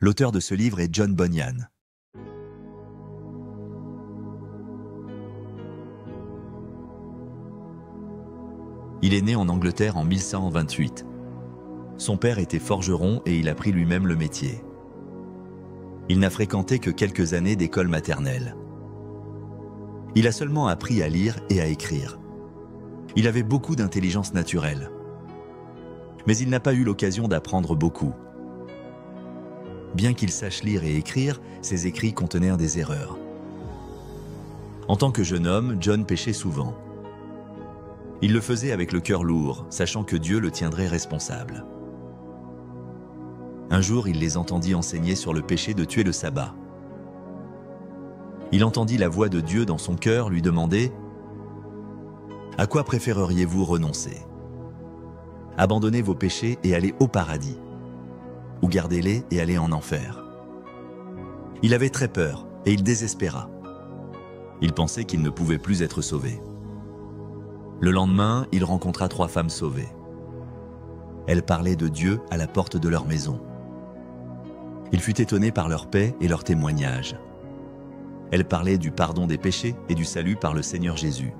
L'auteur de ce livre est John Bunyan. Il est né en Angleterre en 1128. Son père était forgeron et il apprit lui-même le métier. Il n'a fréquenté que quelques années d'école maternelle. Il a seulement appris à lire et à écrire. Il avait beaucoup d'intelligence naturelle. Mais il n'a pas eu l'occasion d'apprendre beaucoup. Bien qu'il sache lire et écrire, ses écrits contenaient des erreurs. En tant que jeune homme, John péchait souvent. Il le faisait avec le cœur lourd, sachant que Dieu le tiendrait responsable. Un jour, il les entendit enseigner sur le péché de tuer le sabbat. Il entendit la voix de Dieu dans son cœur lui demander « À quoi préféreriez-vous renoncer ? Abandonnez vos péchés et allez au paradis, ou gardez-les et allez en enfer. » Il avait très peur et il désespéra. Il pensait qu'il ne pouvait plus être sauvé. Le lendemain, il rencontra 3 femmes sauvées. Elles parlaient de Dieu à la porte de leur maison. Il fut étonné par leur paix et leur témoignage. Elles parlaient du pardon des péchés et du salut par le Seigneur Jésus.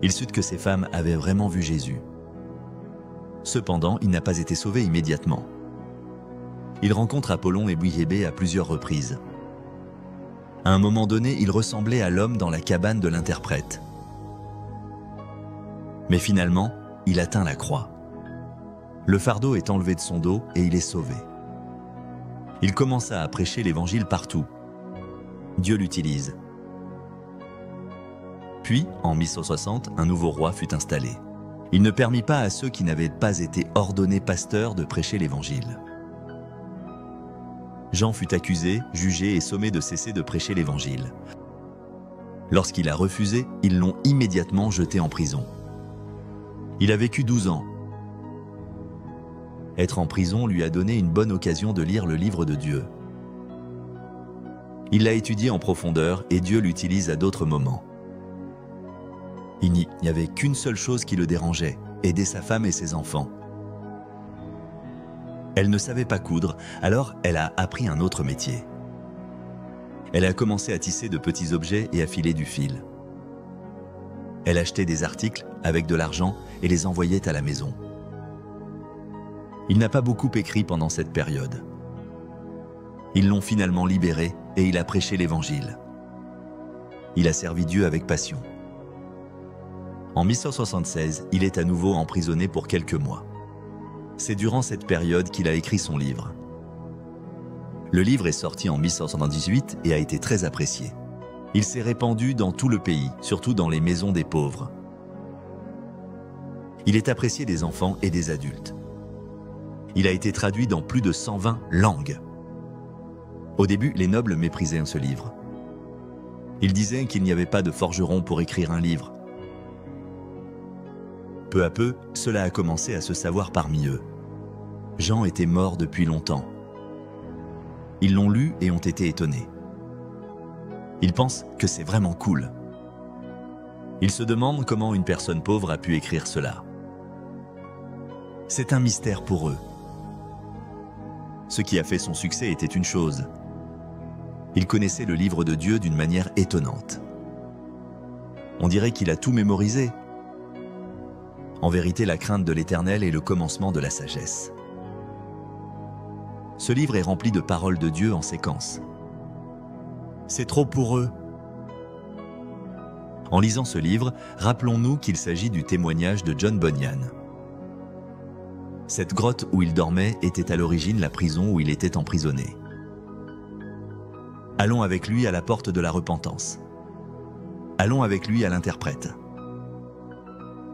Il sut que ces femmes avaient vraiment vu Jésus. Cependant, il n'a pas été sauvé immédiatement. Il rencontre Apollon et Bouyébé à plusieurs reprises. À un moment donné, il ressemblait à l'homme dans la cabane de l'interprète. Mais finalement, il atteint la croix. Le fardeau est enlevé de son dos et il est sauvé. Il commença à prêcher l'évangile partout. Dieu l'utilise. Puis, en 1160, un nouveau roi fut installé. Il ne permit pas à ceux qui n'avaient pas été ordonnés pasteurs de prêcher l'évangile. Jean fut accusé, jugé et sommé de cesser de prêcher l'évangile. Lorsqu'il a refusé, ils l'ont immédiatement jeté en prison. Il a vécu 12 ans. Être en prison lui a donné une bonne occasion de lire le livre de Dieu. Il l'a étudié en profondeur et Dieu l'utilise à d'autres moments. Il n'y avait qu'une seule chose qui le dérangeait, aider sa femme et ses enfants. Elle ne savait pas coudre, alors elle a appris un autre métier. Elle a commencé à tisser de petits objets et à filer du fil. Elle achetait des articles avec de l'argent et les envoyait à la maison. Il n'a pas beaucoup écrit pendant cette période. Ils l'ont finalement libéré et il a prêché l'évangile. Il a servi Dieu avec passion. En 1176, il est à nouveau emprisonné pour quelques mois. C'est durant cette période qu'il a écrit son livre. Le livre est sorti en 1178 et a été très apprécié. Il s'est répandu dans tout le pays, surtout dans les maisons des pauvres. Il est apprécié des enfants et des adultes. Il a été traduit dans plus de 120 langues. Au début, les nobles méprisaient ce livre. Ils disaient qu'il n'y avait pas de forgeron pour écrire un livre. Peu à peu, cela a commencé à se savoir parmi eux. Jean était mort depuis longtemps. Ils l'ont lu et ont été étonnés. Ils pensent que c'est vraiment cool. Ils se demandent comment une personne pauvre a pu écrire cela. C'est un mystère pour eux. Ce qui a fait son succès était une chose. Il connaissait le livre de Dieu d'une manière étonnante. On dirait qu'il a tout mémorisé. En vérité, la crainte de l'Éternel est le commencement de la sagesse. Ce livre est rempli de paroles de Dieu en séquence. C'est trop pour eux. En lisant ce livre, rappelons-nous qu'il s'agit du témoignage de John Bunyan. Cette grotte où il dormait était à l'origine la prison où il était emprisonné. Allons avec lui à la porte de la repentance. Allons avec lui à l'interprète.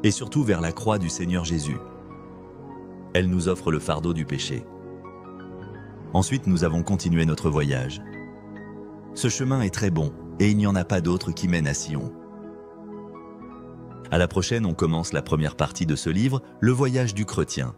Et surtout vers la croix du Seigneur Jésus. Elle nous offre le fardeau du péché. Ensuite, nous avons continué notre voyage. Ce chemin est très bon et il n'y en a pas d'autre qui mène à Sion. À la prochaine, on commence la première partie de ce livre, Le voyage du chrétien.